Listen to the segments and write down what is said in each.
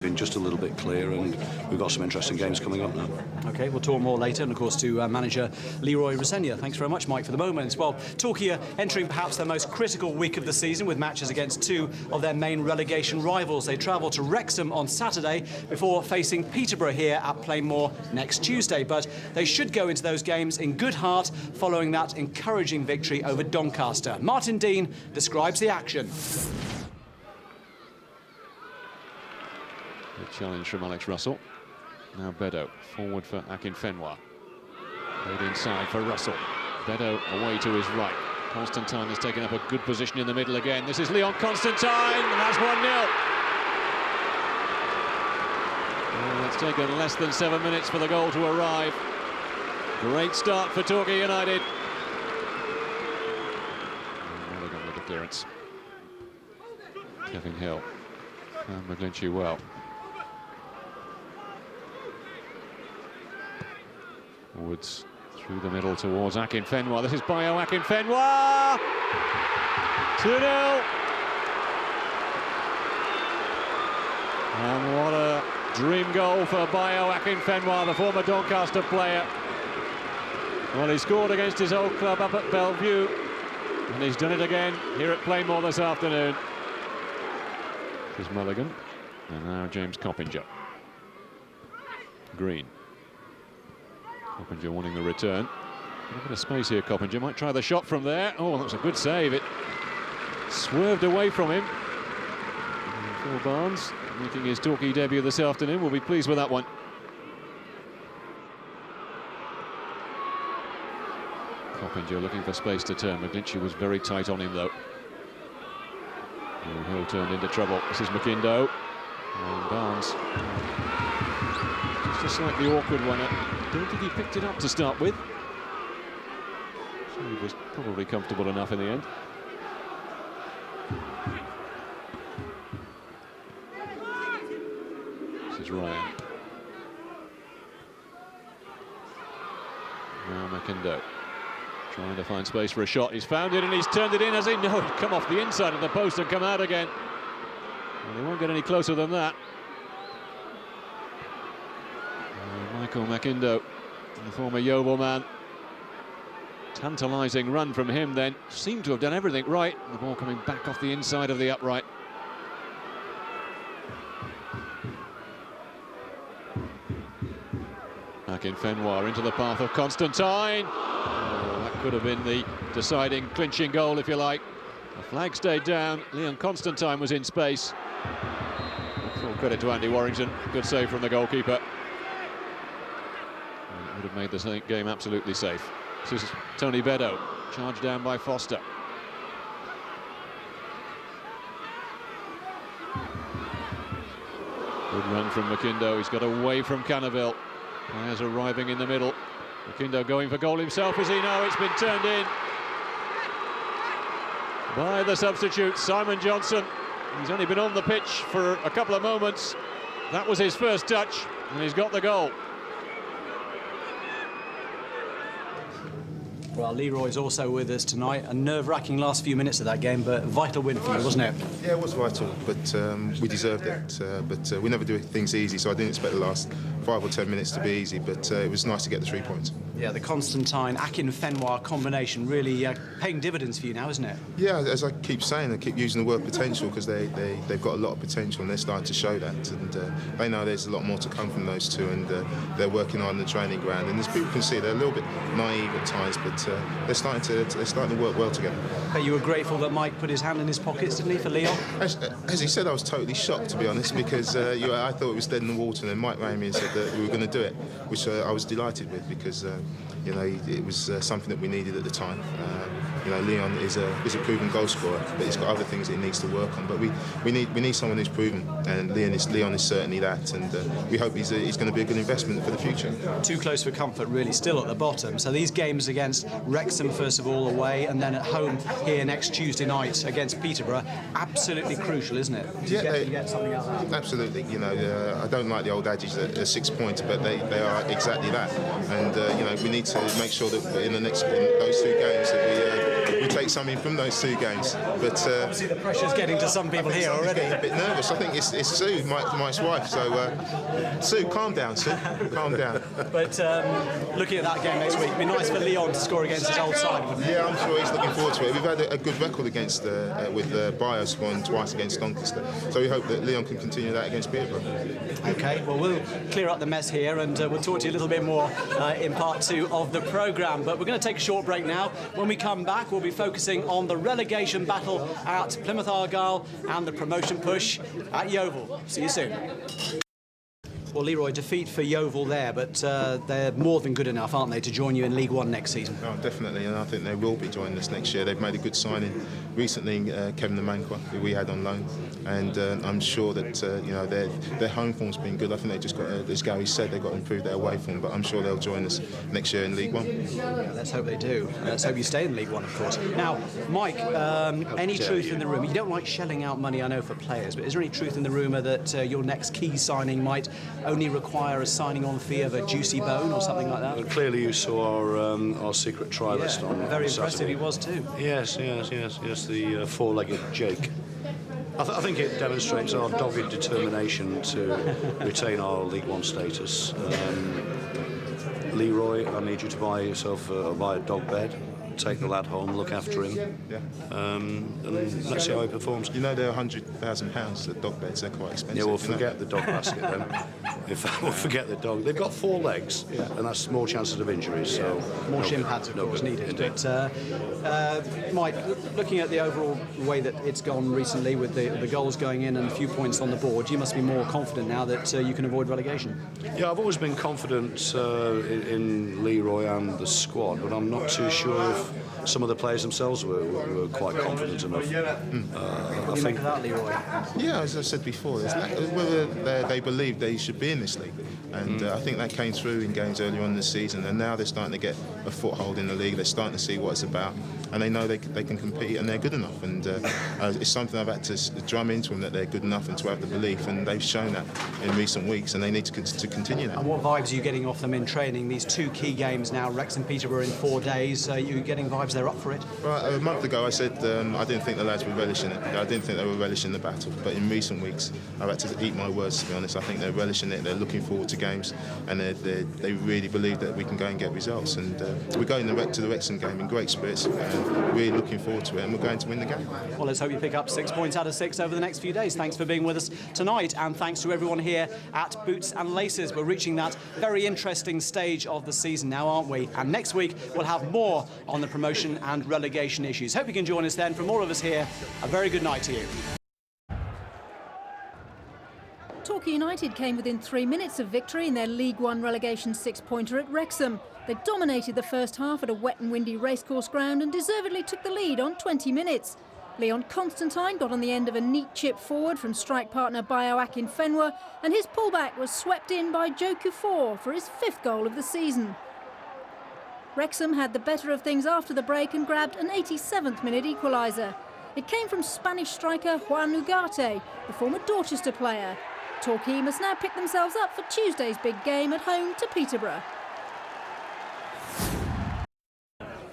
Been just a little bit clearer, and we've got some interesting games coming up now. OK, we'll talk more later, and of course to manager Leroy Rosenia. Thanks very much, Mike, for the moment. Well, Torquay are entering perhaps their most critical week of the season with matches against two of their main relegation rivals. They travel to Wrexham on Saturday before facing Peterborough here at Plainmoor next Tuesday. But they should go into those games in good heart following that encouraging victory over Doncaster. Martin Dean describes the action. Good challenge from Alex Russell. Now Bedo, forward for Akinfenwa. Played inside for Russell. Bedo away to his right. Constantine has taken up a good position in the middle again. This is Leon Constantine, and that's 1-0. Well, it's taken less than 7 minutes for the goal to arrive. Great start for Torquay United. Mulligan with the clearance. Kevin Hill. And McGlinchey well. Woods through the middle towards Akinfenwa. This is Bayo Akinfenwa! 2-0! And what a dream goal for Bayo Akinfenwa, the former Doncaster player. Well, he scored against his old club up at Bellevue, and he's done it again here at Plainmoor this afternoon. This is Mulligan, and now James Coppinger. Green. Coppinger wanting the return. A bit of space here, Coppinger might try the shot from there. Oh, that's a good save. It swerved away from him. And Phil Barnes, making his Torquay debut this afternoon, will be pleased with that one. Coppinger looking for space to turn. McGlinchey was very tight on him, though. And Hill turned into trouble. This is McIndoe. And Barnes. Just a slightly awkward one. I don't think he picked it up to start with. So he was probably comfortable enough in the end. This is Ryan. Now McIndoe. Trying to find space for a shot. He's found it and he's turned it in, has he? No, he'd come off the inside of the post and come out again. And he won't get any closer than that. Michael McIndoe, the former Yeovil man. Tantalising run from him then. Seemed to have done everything right. The ball coming back off the inside of the upright. Akinfenwa into the path of Constantine. Oh, that could have been the deciding, clinching goal, if you like. The flag stayed down. Leon Constantine was in space. Full credit to Andy Warrington. Good save from the goalkeeper. Would have made the game absolutely safe. This is Tony Bedo, charged down by Foster. Good run from McIndoe. He's got away from Cannaville. Players arriving in the middle. McIndoe going for goal himself, is he? No, it's been turned in by the substitute, Simon Johnson. He's only been on the pitch for a couple of moments. That was his first touch, and he's got the goal. Well, Leroy's also with us tonight. A nerve-wracking last few minutes of that game, but a vital win for you, wasn't it? Yeah, it was vital, but we deserved it. But we never do things easy, so I didn't expect the last 5 or 10 minutes to be easy, but it was nice to get the 3 points. Yeah, the Constantine-Akinfenwa combination really paying dividends for you now, isn't it? Yeah, as I keep saying, I keep using the word potential because they've got a lot of potential and they're starting to show that. And they know there's a lot more to come from those two, and they're working on the training ground. And as people can see, they're a little bit naive at times, but they're starting to work well together. But you were grateful that Mike put his hand in his pockets, didn't he, for Leon? As he said, I was totally shocked, to be honest, because I thought it was dead in the water, and then Mike rang me and said that we were going to do it, which I was delighted with because it was something that we needed at the time. Leon is a proven goal scorer, but he's got other things that he needs to work on. But we need someone who's proven, and Leon is certainly that. And we hope he's going to be a good investment for the future. Too close for comfort, really, still at the bottom. So these games against Wrexham, first of all, away, and then at home here next Tuesday night against Peterborough, absolutely crucial, isn't it? You get something out of that. Absolutely. I don't like the old adage that they're 6 points, but they are exactly that. And we need to make sure that in those 2 games that we we take something from those 2 games. But obviously the pressure's getting to some people here already. Getting a bit nervous. I think it's Sue, Mike's wife. So Sue, calm down, Sue. Calm down. But looking at that game next week, it'd be nice for Leon to score against his old side, wouldn't it? Yeah, I'm sure he's looking forward to it. We've had a good record against with Bio scoring twice against Doncaster. So we hope that Leon can continue that against Peterborough. Okay, well, we'll clear up the mess here and we'll talk to you a little bit more in part 2 of the programme. But we're going to take a short break now. When we come back, we'll be focusing on the relegation battle at Plymouth Argyle and the promotion push at Yeovil. See you soon. Well, Leroy, defeat for Yeovil there, but they're more than good enough, aren't they, to join you in League One next season? Oh, definitely, and I think they will be joining us next year. They've made a good signing recently, Kevin the Manqua, who we had on loan, and I'm sure that you know their home form's been good. I think they just got, as Gary said, they've got to improve their away form, but I'm sure they'll join us next year in League One. Yeah, let's hope they do. Let's hope you stay in League One, of course. Now, Mike, any truth in the rumour? You don't like shelling out money, I know, for players, but is there any truth in the rumour that your next key signing might only require a signing-on fee of a juicy bone or something like that? Well, clearly you saw our secret trialist on very impressive Saturday. He was too. Yes, the four-legged Jake. I think it demonstrates our dogged determination to retain our League One status. Leroy, I need you to buy yourself buy a dog bed. Take the lad home, look after him, and let's see how he performs. You know they're £100,000, the dog beds, they're quite expensive. Yeah, we'll forget the dog basket then. In fact, we'll forget the dog. They've got 4 legs, and that's more chances of injuries. So more shin pads, of course, needed. But Mike, looking at the overall way that it's gone recently with the goals going in and a few points on the board, you must be more confident now that you can avoid relegation. Yeah, I've always been confident in Leroy and the squad, but I'm not too sure if some of the players themselves were quite confident enough. What do you make of that, Leroy? Yeah, as I said before, whether they believe they should be in this league, and I think that came through in games earlier on this season, and now they're starting to get a foothold in the league. They're starting to see what it's about, and they know they can compete and they're good enough. And it's something I've had to drum into them, that they're good enough and to have the belief, and they've shown that in recent weeks, and they need to continue that. And what vibes are you getting off them in training? These 2 key games now, Wrexham, Peterborough in 4 days. Are you getting vibes they're up for it? Well, a month ago I said I didn't think the lads were relishing it. I didn't think they were relishing the battle. But in recent weeks, I've had to eat my words, to be honest. I think they're relishing it. They're looking forward to games, and they really believe that we can go and get results. And we're going to the Wrexham game in great spirits, and really looking forward to it. And we're going to win the game. Well, let's hope you pick up 6 points out of 6 over the next few days. Thanks for being with us tonight, and thanks to everyone here at Boots and Laces. We're reaching that very interesting stage of the season now, aren't we? And next week we'll have more on the promotion and relegation issues. Hope you can join us then. From all of us here, a very good night to you. Torquay United came within 3 minutes of victory in their League One relegation 6-pointer at Wrexham. They dominated the first half at a wet and windy racecourse ground and deservedly took the lead on 20 minutes. Leon Constantine got on the end of a neat chip forward from strike partner Bio Akinfenwa, and his pullback was swept in by Joe Kufor for his 5th goal of the season. Wrexham had the better of things after the break and grabbed an 87th minute equaliser. It came from Spanish striker Juan Ugarte, the former Dorchester player. Torquay must now pick themselves up for Tuesday's big game at home to Peterborough.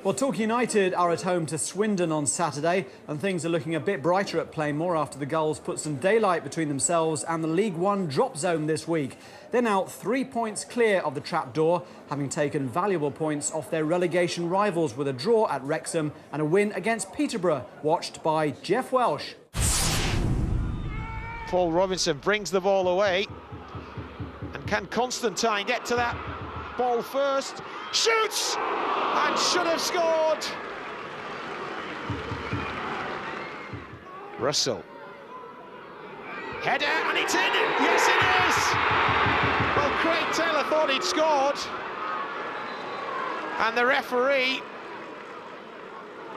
Well, Torquay United are at home to Swindon on Saturday, and things are looking a bit brighter at Plainmoor after the Gulls put some daylight between themselves and the League One drop zone this week. They're now 3 points clear of the trapdoor, having taken valuable points off their relegation rivals with a draw at Wrexham and a win against Peterborough, watched by Jeff Welsh. Paul Robinson brings the ball away, and can Constantine get to that ball first? Shoots and should have scored. Russell, header, and it's in. Yes, it is. Well, Craig Taylor thought he'd scored, and the referee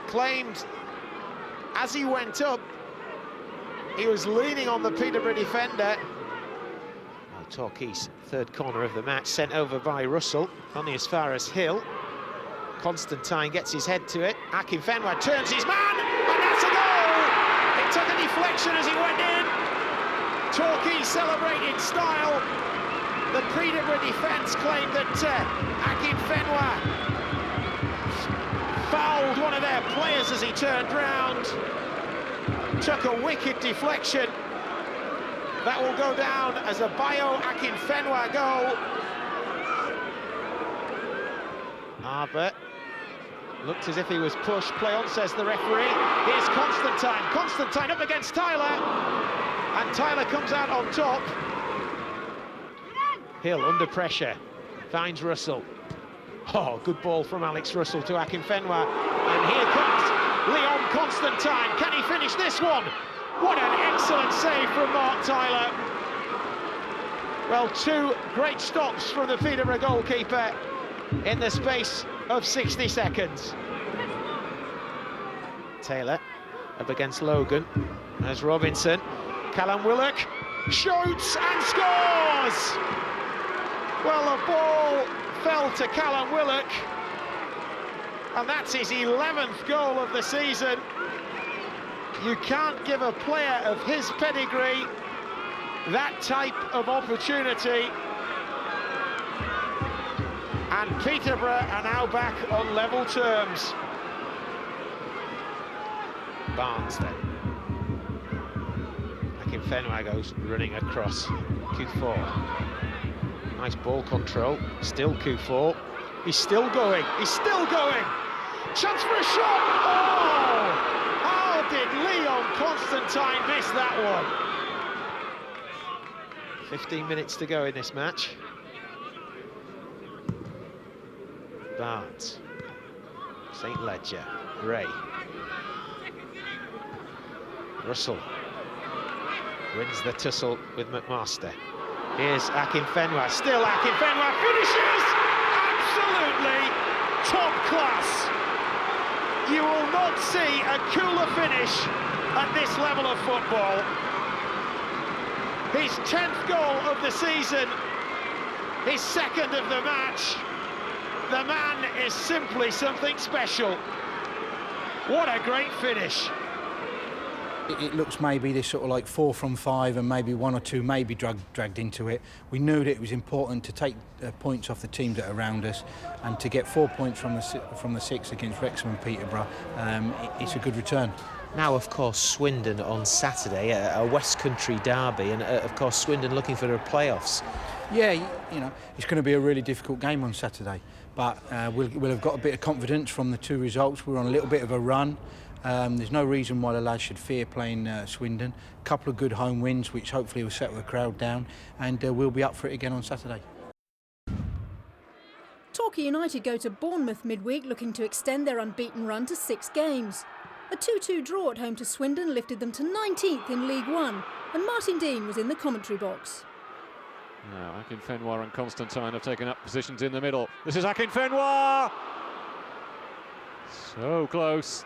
claimed as he went up he was leaning on the Peterborough defender. Well, Torquay's 3rd corner of the match, sent over by Russell, only as far as Hill. Constantine gets his head to it. Akinfenwa turns his man, and that's a goal! It took a deflection as he went in. Torquay celebrate in style. The Peterborough defence claimed that Akinfenwa fouled one of their players as he turned round. Took a wicked deflection. That will go down as a Bayo Akinfenwa goal. But looked as if he was pushed. Play on, says the referee. Here's Constantine. Constantine up against Tyler. And Tyler comes out on top. Hill under pressure. Finds Russell. Oh, good ball from Alex Russell to Akinfenwa. And here comes Leon Constantine. Can he finish this one? What an excellent save from Mark Tyler. Well, two great stops from the Peterborough goalkeeper in the space of 60 seconds. Taylor up against Logan. There's Robinson. Callum Willock shoots and scores! Well, the ball fell to Callum Willock, and that's his 11th goal of the season. You can't give a player of his pedigree that type of opportunity. And Peterborough are now back on level terms. Barnsley. Akinfenwa goes running across. Q4. Nice ball control. Still Q4. He's still going. He's still going. Chance for a shot. Oh! How did Leon Constantine miss that one? 15 minutes to go in this match. Barnes, St. Ledger, Ray, Russell wins the tussle with McMaster. Here's Akinfenwa, still Akinfenwa finishes! Absolutely top class! You will not see a cooler finish at this level of football. His 10th goal of the season, his second of the match. The man is simply something special. What a great finish. It looks maybe this sort of like 4 from 5 and maybe 1 or 2 maybe dragged into it. We knew that it was important to take points off the teams that are around us, and to get 4 points from the 6 against Wrexham and Peterborough, it's a good return. Now, of course, Swindon on Saturday, a West Country derby, and of course Swindon looking for the playoffs. Yeah, you know, it's going to be a really difficult game on Saturday, but we'll have got a bit of confidence from the 2 results. We're on a little bit of a run. There's no reason why the lads should fear playing Swindon. A couple of good home wins, which hopefully will settle the crowd down, and we'll be up for it again on Saturday. Torquay United go to Bournemouth midweek looking to extend their unbeaten run to 6 games. A 2-2 draw at home to Swindon lifted them to 19th in League One, and Martin Dean was in the commentary box. Now, Akinfenwa and Constantine have taken up positions in the middle. This is Akinfenwa! So close.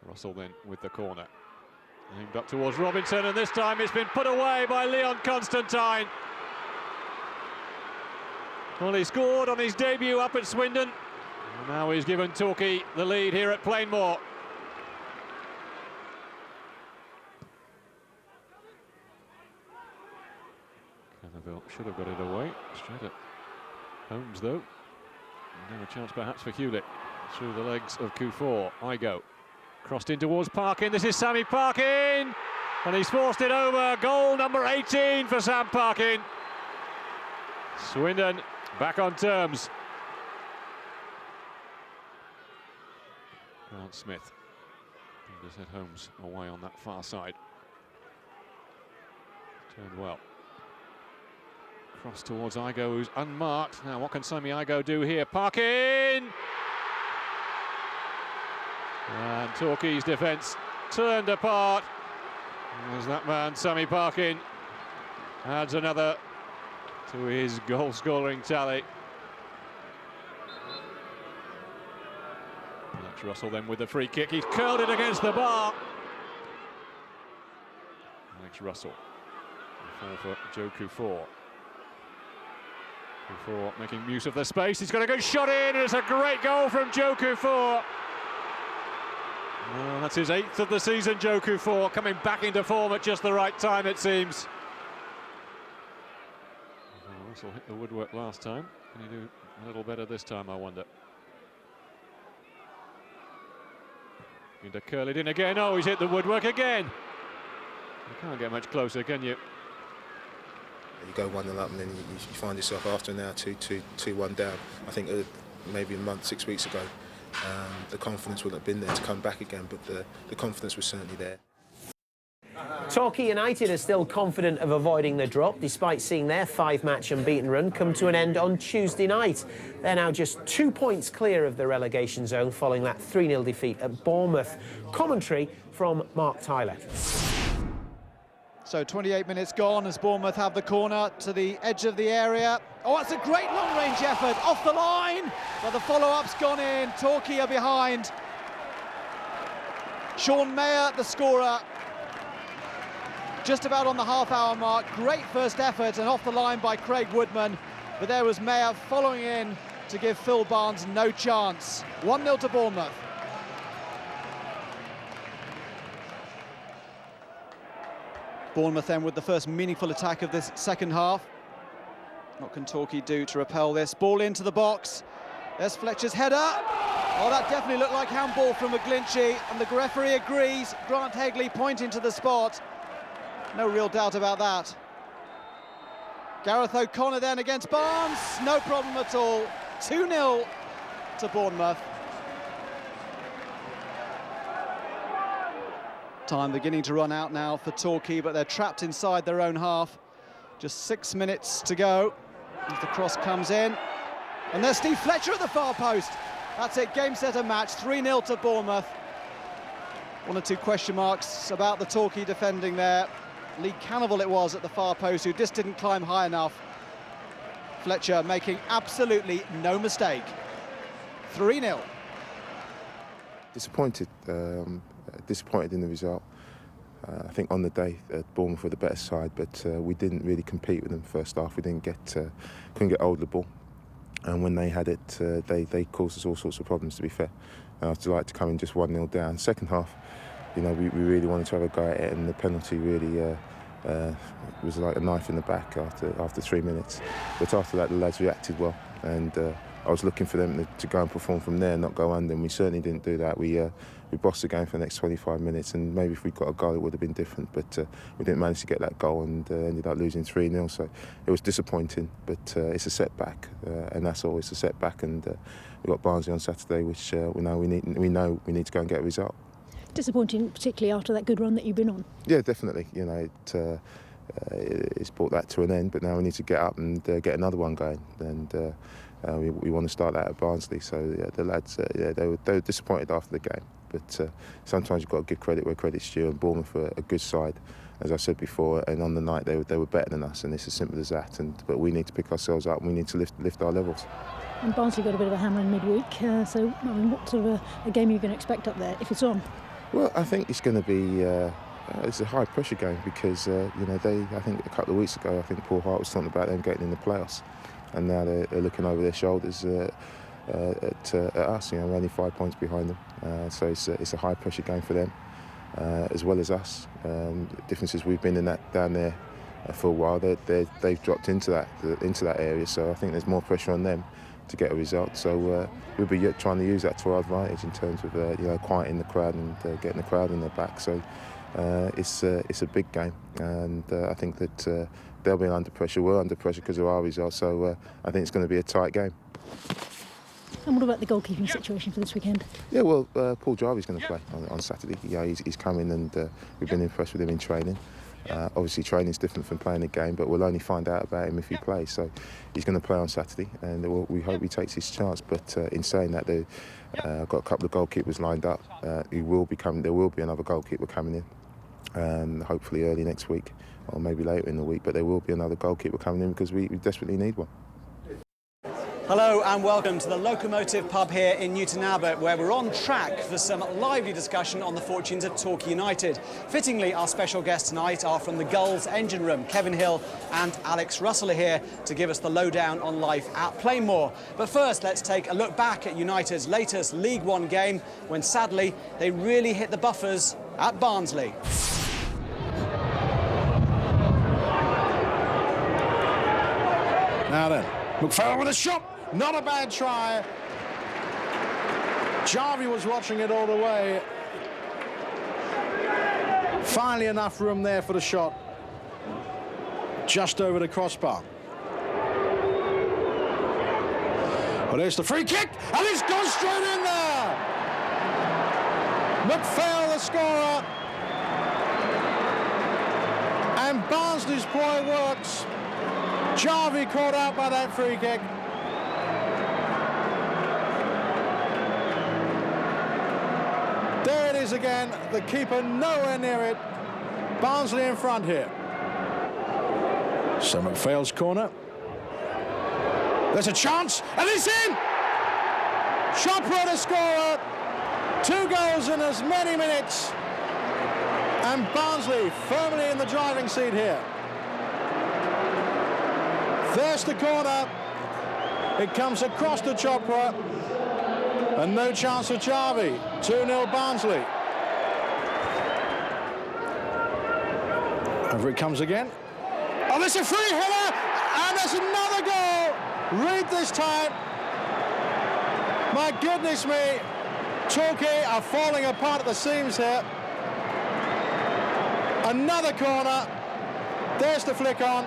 Russell then with the corner. Aimed up towards Robinson, and this time it's been put away by Leon Constantine. Well, he scored on his debut up at Swindon. And now he's given Torquay the lead here at Plainmoor. Canterville should have got it away. Straight at Holmes, though. No chance perhaps for Hewlett. Through the legs of Q4. Igo. Crossed in towards Parkin. This is Sammy Parkin. And he's forced it over. Goal number 18 for Sam Parkin. Swindon back on terms. Grant Smith. Just hit Holmes away on that far side. Turned well. Cross towards Igo, who's unmarked. Now, what can Sammy Igo do here? Parkin! And Torquay's defence turned apart. As that man, Sammy Parkin, adds another to his goal-scoring tally. That's Russell then with the free kick. He's curled it against the bar. Alex Russell. For Joe Q4. Q4 making use of the space. He's got a good shot in, and it's a great goal from Joe Q4. Well, that's his 8th of the season, Joe Q4, coming back into form at just the right time, it seems. Russell hit the woodwork last time. Can he do a little better this time, I wonder? Into curl it in again. Oh, he's hit the woodwork again. You can't get much closer, can you? You go 1-0 up and then you find yourself after an hour 2-1 down. I think maybe a month, 6 weeks ago, the confidence wouldn't have been there to come back again, but the confidence was certainly there. Torquay United are still confident of avoiding the drop, despite seeing their 5-match unbeaten run come to an end on Tuesday night. They're now just 2 points clear of the relegation zone following that 3-0 defeat at Bournemouth. Commentary from Mark Tyler. So 28 minutes gone as Bournemouth have the corner to the edge of the area. Oh, that's a great long-range effort, off the line, but the follow-up's gone in. Torquay are behind. Sean Mayer, the scorer, just about on the half-hour mark. Great first effort and off the line by Craig Woodman, but there was Mayer following in to give Phil Barnes no chance. 1-0 to Bournemouth. Bournemouth then with the first meaningful attack of this second half. What can Torquay do to repel this? Ball into the box. There's Fletcher's header. Oh, that definitely looked like handball from McGlinchey, and the referee agrees. Grant Hegley pointing to the spot. No real doubt about that. Gareth O'Connor then against Barnes. No problem at all. 2-0 to Bournemouth. Time beginning to run out now for Torquay, but they're trapped inside their own half. Just 6 minutes to go as the cross comes in. And there's Steve Fletcher at the far post. That's it, game, set and match, 3-0 to Bournemouth. 1 or 2 question marks about the Torquay defending there. Lee Cannibal it was at the far post, who just didn't climb high enough. Fletcher making absolutely no mistake. 3-0. Disappointed in the result. I think on the day Bournemouth were the better side, but we didn't really compete with them first half. We couldn't get hold of the ball, and when they had it, they caused us all sorts of problems. To be fair, and I was delighted to come in just 1-0 down. Second half, you know, we really wanted to have a go at it, and the penalty really was like a knife in the back after 3 minutes. But after that, the lads reacted well, and I was looking for them to go and perform from there, not go under, and we certainly didn't do that. We bossed the game for the next 25 minutes, and maybe if we'd got a goal, it would have been different. But we didn't manage to get that goal, and ended up losing 3-0. So it was disappointing, but it's a setback, and that's always a setback. And we've got Barnsley on Saturday, which we know we need to go and get a result. Disappointing, particularly after that good run that you've been on. Yeah, definitely. You know, it's brought that to an end, but now we need to get up and get another one going. And we want to start that at Barnsley. So yeah, the lads, they were disappointed after the game. But sometimes you've got to give credit where credit's due. And Bournemouth were a good side, as I said before. And on the night they were better than us, and it's as simple as that. But we need to pick ourselves up, and we need to lift our levels. And Barnsley got a bit of a hammer in midweek. So I mean, what sort of a game are you going to expect up there if it's on? Well, I think it's going to be. It's a high pressure game because you know I think a couple of weeks ago I think Paul Hart was talking about them getting in the playoffs, and now they're looking over their shoulders at us. You know, we're only 5 points behind them, so it's a high pressure game for them as well as us. The difference is we've been in that down there for a while. They've dropped into that area, so I think there's more pressure on them to get a result. So we'll be trying to use that to our advantage in terms of you know, quieting the crowd and getting the crowd on their back. So it's a big game, and I think that they'll be under pressure. We're under pressure because of our results. So I think it's going to be a tight game. And what about the goalkeeping situation for this weekend? Yeah, well, Paul Jarvie's going to play on Saturday. Yeah, he's coming, and we've been impressed with him in training. Obviously, training's different from playing a game, but we'll only find out about him if he plays. So he's going to play on Saturday, and we hope he takes his chance. But in saying that, I've got a couple of goalkeepers lined up. There will be another goalkeeper coming in, hopefully early next week, or maybe later in the week. But there will be another goalkeeper coming in because we desperately need one. Hello and welcome to the Locomotive pub here in Newton Abbot, where we're on track for some lively discussion on the fortunes of Torquay United. Fittingly, our special guests tonight are from the Gulls engine room. Kevin Hill and Alex Russell are here to give us the lowdown on life at Plainmoor. But first, let's take a look back at United's latest League One game, when sadly they really hit the buffers at Barnsley. Now then, McFarlane with a shot. Not a bad try. Jarvie was watching it all the way. Finally enough room there for the shot. Just over the crossbar. Well, there's the free kick, and it's gone straight in there. McPhail, the scorer. And Barnsley's ploy works. Jarvie caught out by that free kick. There it is again, the keeper nowhere near it. Barnsley in front here. So McPhail's corner. There's a chance, and it's in! Chopra, the scorer. 2 goals in as many minutes. And Barnsley firmly in the driving seat here. There's the corner. It comes across to Chopra. And no chance for Jarvie. 2-0 Barnsley. Over it comes again. Oh, there's a free header, and there's another goal. Reed this time. My goodness me. Torquay are falling apart at the seams here. Another corner. There's the flick on,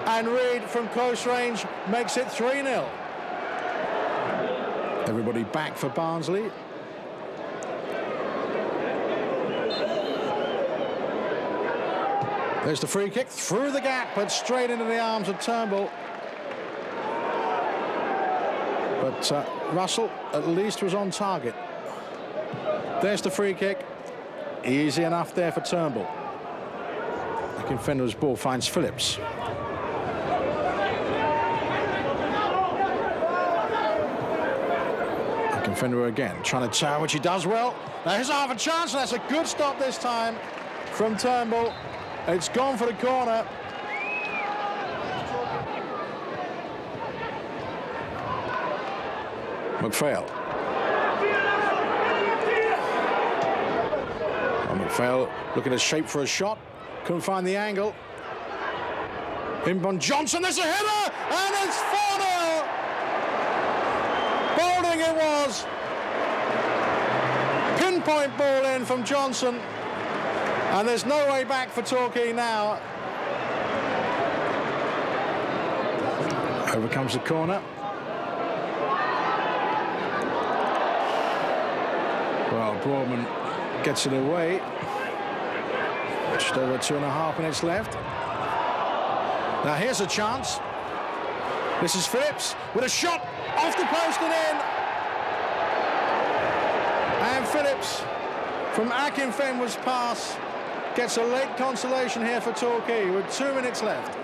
and Reed from close range makes it 3-0. Everybody back for Barnsley. There's the free kick through the gap, but straight into the arms of Turnbull. But Russell at least was on target. There's the free kick. Easy enough there for Turnbull. Akinfenwa's ball finds Phillips. Akinfenwa again, trying to turn, which he does well. Now here's half a chance, and that's a good stop this time from Turnbull. It's gone for the corner. McPhail. And McPhail looking at shape for a shot. Couldn't find the angle. Inbound Johnson, there's a header, and it's 4-0. Bowling it was. Pinpoint ball in from Johnson. And there's no way back for Torquay now. Over comes the corner. Well, Broadman gets it away. Just over 2.5 minutes left. Now here's a chance. This is Phillips with a shot off the post and in. And Phillips from Akinfenwa's pass gets a late consolation here for Torquay with 2 minutes left.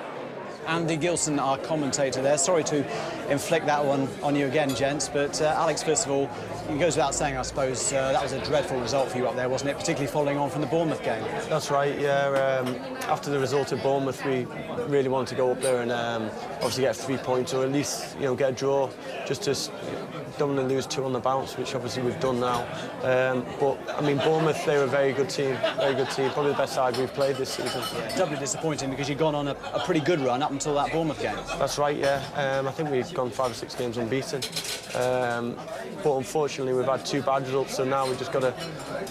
Andy Gilson, our commentator there. Sorry to inflict that one on you again, gents, but Alex, first of all, it goes without saying, I suppose, that was a dreadful result for you up there, wasn't it? Particularly following on from the Bournemouth game. That's right, yeah. After the result at Bournemouth, we really wanted to go up there and obviously get 3 points, or at least, you know, get a draw, just to don't want to lose 2 on the bounce, which obviously we've done now. But I mean, Bournemouth, they're a very good team, probably the best side we've played this season. Yeah, doubly disappointing because you've gone on a pretty good run up until that Bournemouth game. That's right, yeah. I think we've gone 5 or 6 games unbeaten. But unfortunately, we've had 2 bad results, so now we've just got to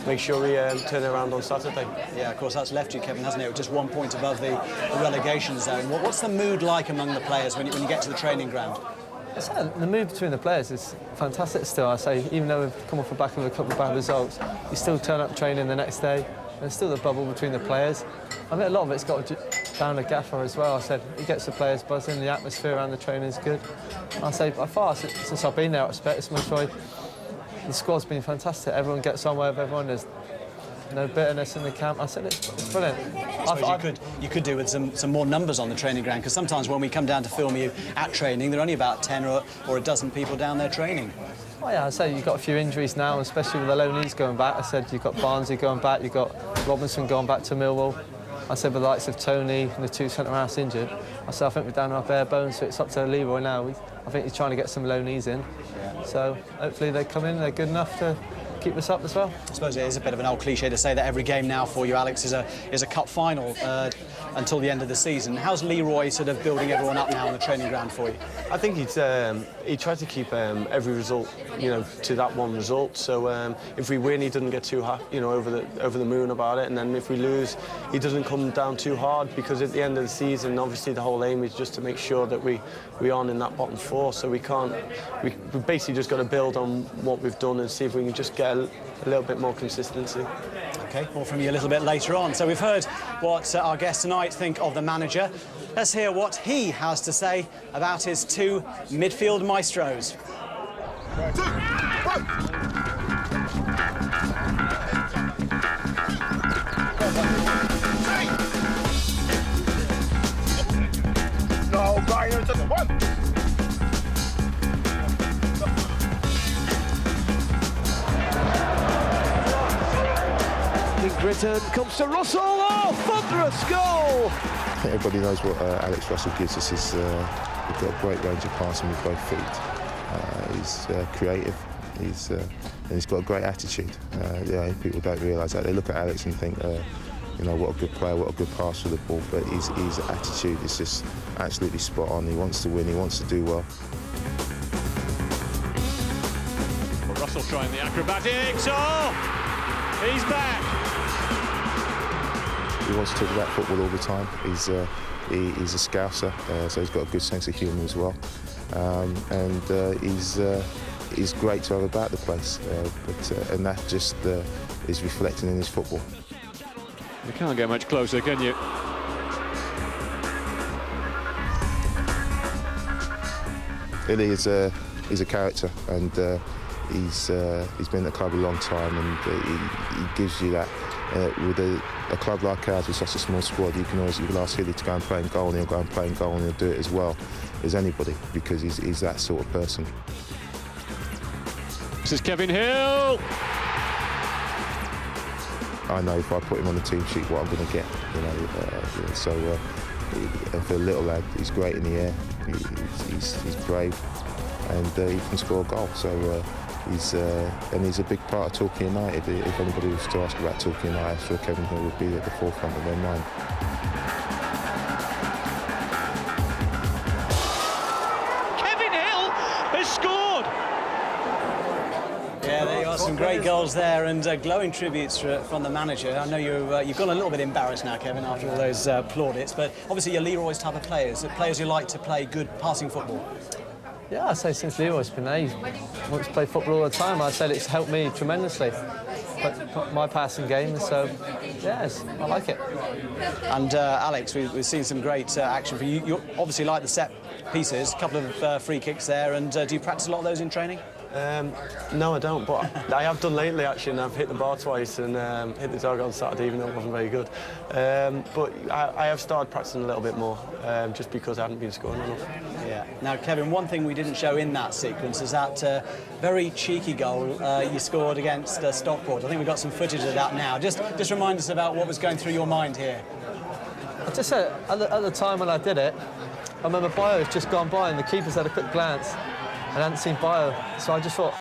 make sure we turn it around on Saturday. Yeah, of course, that's left you, Kevin, hasn't it? Just 1 point above the relegation zone. What's the mood like among the players when you get to the training ground? The mood between the players is fantastic still, I say. Even though we've come off the back of a couple of bad results, you still turn up training the next day. There's still the bubble between the players. I think a lot of it's got down to Gaffer as well. I said he gets the players buzzing, the atmosphere around the training is good. I say by far, since I've been there, I expect it's much like the squad's been fantastic. Everyone gets on with everyone. There's no bitterness in the camp. I said it's brilliant. I suppose you could do with some more numbers on the training ground, because sometimes when we come down to film you at training, there are only about 10 or a dozen people down there training. Oh yeah, I say you've got a few injuries now, especially with the low knees going back. I said you've got Barnsley going back, you've got Robinson going back to Millwall. I said with the likes of Tony and the 2 centre-halves injured, I said I think we're down to our bare bones, so it's up to Leroy now. I think he's trying to get some low knees in. So hopefully they come in, they're good enough to keep us up as well. I suppose it is a bit of an old cliche to say that every game now for you, Alex, is a cup final until the end of the season. How's Leroy sort of building everyone up now on the training ground for you? I think he tried to keep every result, to that one result. So if we win, he doesn't get too over the moon about it, and then if we lose, he doesn't come down too hard, because at the end of the season, obviously the whole aim is just to make sure that we aren't in that bottom four. So we basically just got to build on what we've done and see if we can just get a little bit more consistency. OK, more from you a little bit later on. So we've heard what our guests tonight think of the manager. Let's hear what he has to say about his two midfield maestros. No, Brian, just one. Big Britain comes to Russell. Oh, thunderous goal! I think everybody knows what Alex Russell gives us. He's got a great range of passing with both feet. He's creative. And he's got a great attitude. People don't realise that. They look at Alex and think, what a good player, what a good pass for the ball. But his attitude is just absolutely spot on. He wants to win. He wants to do well. Russell trying the acrobatics. Oh, he's back. He wants to talk about football all the time. He's a Scouser, so he's got a good sense of humour as well. He's great to have about the place, and that just is reflecting in his football. You can't get much closer, can you? Illy is a character, and he's been at the club a long time, and he gives you that. With a club like ours with such a small squad, you can ask Illy to go and play in goal, and he'll go and play in goal, and he'll do it as well as anybody, because he's that sort of person. This is Kevin Hill. I know if I put him on the team sheet what I'm going to get, and for a little lad, he's great in the air, he's brave, and he can score a goal. So he's a big part of Torquay United. If anybody was to ask about Torquay United, I'm sure Kevin Hill would be at the forefront of their mind. Kevin Hill has scored. Yeah, there you are, some great goals there, and glowing tributes from the manager. I know you've gone a little bit embarrassed now, Kevin, after all those plaudits, but obviously you're Leroy's type of players who like to play good passing football. Yeah, I'd say since Leroy's been there, he wants to play football all the time. I'd say it's helped me tremendously, my passing game, so yes, I like it. And Alex, we've seen some great action for you. You obviously like the set pieces, a couple of free kicks there, and do you practice a lot of those in training? No, I don't, but I have done lately, actually, and I've hit the bar twice and hit the target on Saturday, even though it wasn't very good. But I have started practicing a little bit more, just because I haven't been scoring enough. Yeah. Now, Kevin, one thing we didn't show in that sequence is that very cheeky goal you scored against Stockport. I think we've got some footage of that now. Just remind us about what was going through your mind here. I just said, at the time when I did it, I remember Bio had just gone by and the keeper's had a quick glance and I hadn't seen Bio, so I just thought,